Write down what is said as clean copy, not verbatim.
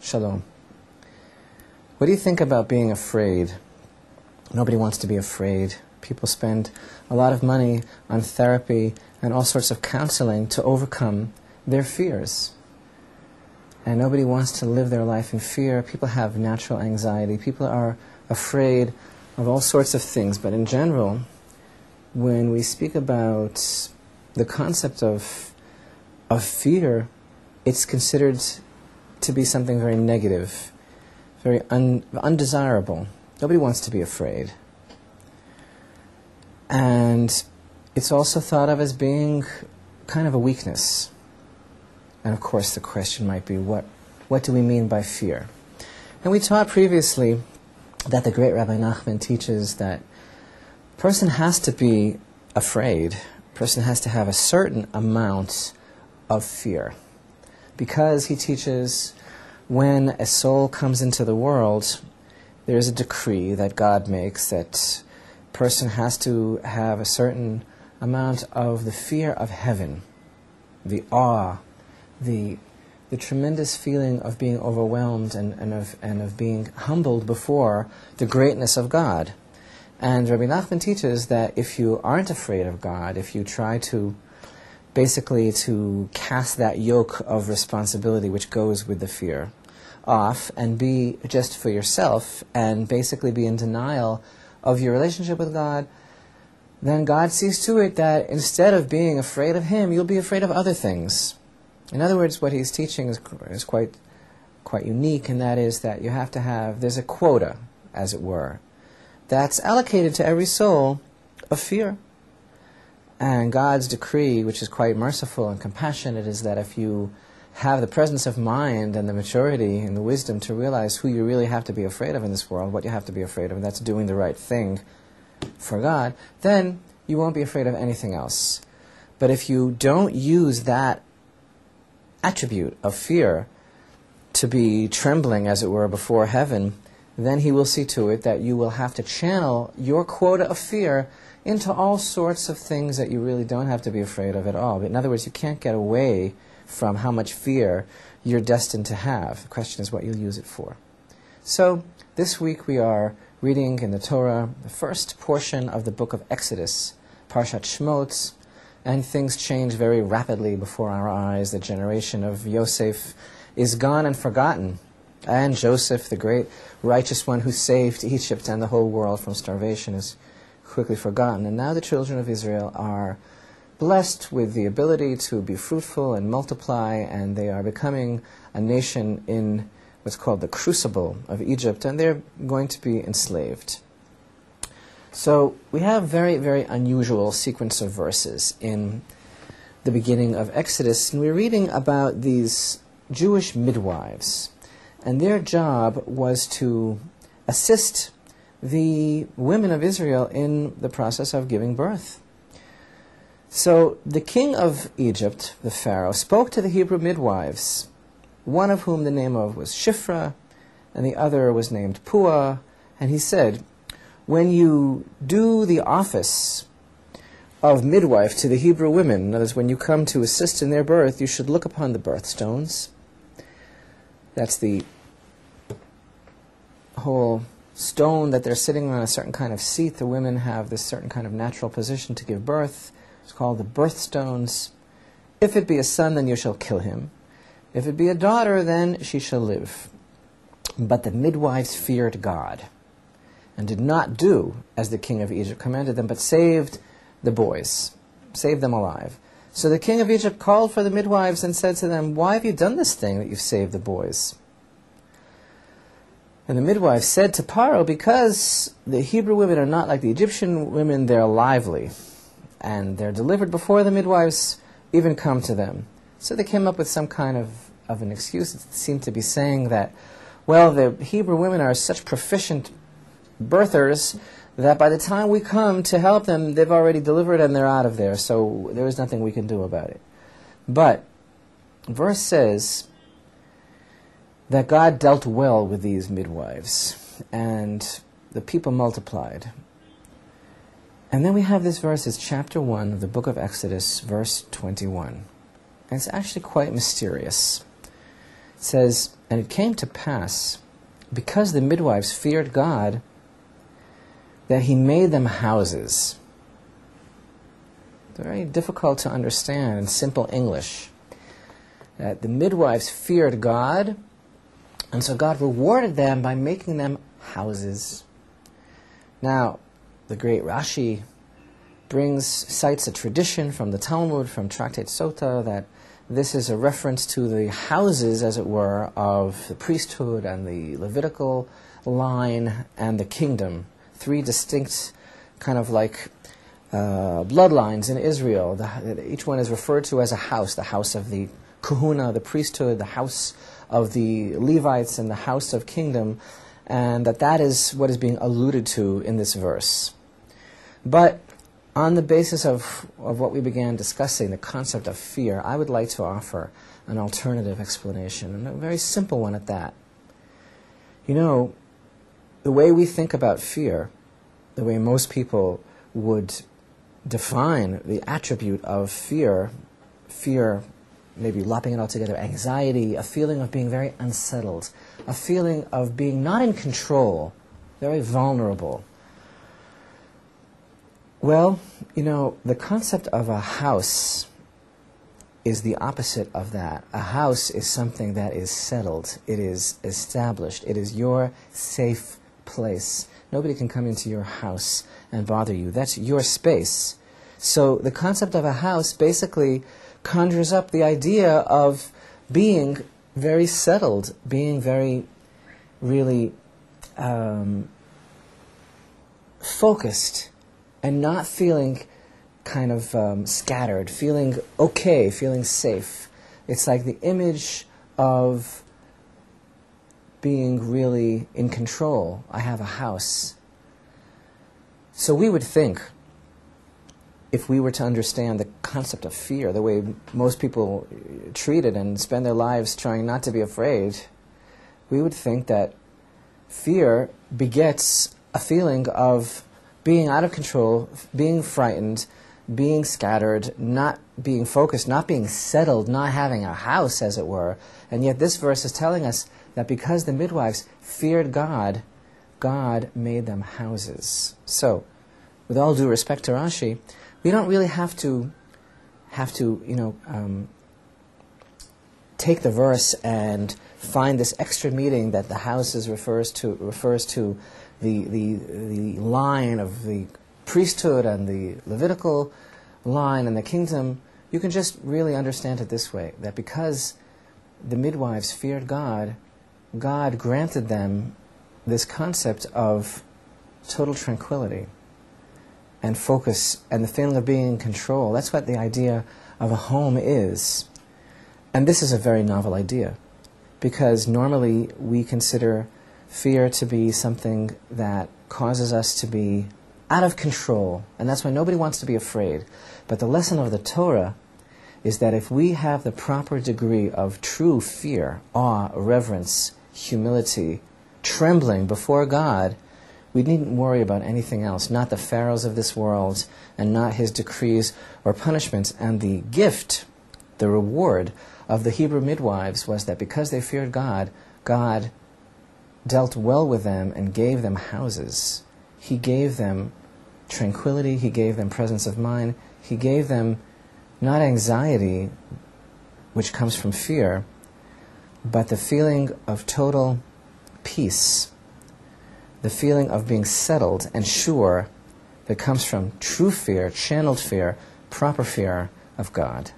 Shalom. What do you think about being afraid? Nobody wants to be afraid. People spend a lot of money on therapy and all sorts of counseling to overcome their fears. And nobody wants to live their life in fear. People have natural anxiety. People are afraid of all sorts of things. But in general, when we speak about the concept of fear, it's considered to be something very negative, very undesirable. Nobody wants to be afraid. And it's also thought of as being kind of a weakness. And of course the question might be, what do we mean by fear? And we taught previously that the great Rabbi Nachman teaches that a person has to be afraid. A person has to have a certain amount of fear. Because he teaches when a soul comes into the world, there is a decree that God makes that a person has to have a certain amount of the fear of heaven, the awe, the tremendous feeling of being overwhelmed and of being humbled before the greatness of God. And Rabbi Nachman teaches that if you aren't afraid of God, if you try to basically to cast that yoke of responsibility which goes with the fear off and be just for yourself and basically be in denial of your relationship with God, then God sees to it that instead of being afraid of Him, you'll be afraid of other things. In other words, what he's teaching is quite unique, and that is that you have to have, there's a quota, as it were, that's allocated to every soul of fear. And God's decree, which is quite merciful and compassionate, is that if you have the presence of mind and the maturity and the wisdom to realize who you really have to be afraid of in this world, what you have to be afraid of, and that's doing the right thing for God, then you won't be afraid of anything else. But if you don't use that attribute of fear to be trembling, as it were, before heaven, then He will see to it that you will have to channel your quota of fear into all sorts of things that you really don't have to be afraid of at all. But in other words, you can't get away from how much fear you're destined to have. The question is what you'll use it for. So, this week we are reading in the Torah the first portion of the book of Exodus, PARSHA Shemot, and things change very rapidly before our eyes. The generation of Yosef is gone and forgotten. And Joseph, the great righteous one who saved Egypt and the whole world from starvation, is quickly forgotten. And now the children of Israel are blessed with the ability to be fruitful and multiply, and they are becoming a nation in what's called the crucible of Egypt, and they're going to be enslaved. So we have very, very unusual sequence of verses in the beginning of Exodus, and we're reading about these Jewish midwives, and their job was to assist the women of Israel in the process of giving birth. So the king of Egypt, the Pharaoh, spoke to the Hebrew midwives, one of whom the name of was Shifra, and the other was named Puah, and he said, when you do the office of midwife to the Hebrew women, in other words, when you come to assist in their birth, you should look upon the birthstones. That's the whole stone that they're sitting on, a certain kind of seat. The women have this certain kind of natural position to give birth. It's called the birthstones. If it be a son, then you shall kill him. If it be a daughter, then she shall live. But the midwives feared God, and did not do as the king of Egypt commanded them, but saved the boys, saved them alive. So the king of Egypt called for the midwives and said to them, why have you done this thing that you've saved the boys? And the midwives said to Paro, because the Hebrew women are not like the Egyptian women, they're lively, and they're delivered before the midwives even come to them. So they came up with some kind of an excuse. It seemed to be saying that, well, the Hebrew women are such proficient birthers that by the time we come to help them, they've already delivered and they're out of there, so there is nothing we can do about it. But verse says that God dealt well with these midwives, and the people multiplied. And then we have this verse, it's chapter 1 of the book of Exodus, verse 21. And it's actually quite mysterious. It says, "And it came to pass, because the midwives feared God, that he made them houses." Very difficult to understand in simple English. That the midwives feared God, and so God rewarded them by making them houses. Now, the great Rashi cites a tradition from the Talmud, from Tractate Sota, that this is a reference to the houses, as it were, of the priesthood and the Levitical line and the kingdom. Three distinct kind of like bloodlines in Israel. Each one is referred to as a house: the house of the kahuna, the priesthood, the house of the Levites, and the house of kingdom, and that is what is being alluded to in this verse. But on the basis of what we began discussing, the concept of fear, I would like to offer an alternative explanation, and a very simple one at that. You know, the way we think about fear, the way most people would define the attribute of fear, maybe lopping it all together, anxiety, a feeling of being very unsettled, a feeling of being not in control, very vulnerable. Well, you know, the concept of a house is the opposite of that. A house is something that is settled, it is established, it is your safe place. Nobody can come into your house and bother you. That's your space. So the concept of a house basically conjures up the idea of being very settled, being very, really focused, and not feeling kind of scattered, feeling okay, feeling safe. It's like the image of being really in control. I have a house. So we would think, if we were to understand the concept of fear, the way most people treat it and spend their lives trying not to be afraid, we would think that fear begets a feeling of being out of control, being frightened, being scattered, not being focused, not being settled, not having a house, as it were. And yet this verse is telling us that because the midwives feared God, God made them houses. So, with all due respect to Rashi, we don't really have to take the verse and find this extra meaning that the houses refers to the line of the priesthood and the Levitical line and the kingdom. You can just really understand it this way, that because the midwives feared God, God granted them this concept of total tranquility and focus and the feeling of being in control. That's what the idea of a home is. And this is a very novel idea, because normally we consider fear to be something that causes us to be out of control, and that's why nobody wants to be afraid. But the lesson of the Torah is that if we have the proper degree of true fear, awe, reverence, humility, trembling before God, we needn't worry about anything else, not the pharaohs of this world, and not his decrees or punishments. And the gift, the reward of the Hebrew midwives was that because they feared God, God dealt well with them and gave them houses. He gave them tranquility, he gave them presence of mind, he gave them not anxiety, which comes from fear, but the feeling of total peace, the feeling of being settled and sure that comes from true fear, channeled fear, proper fear of God.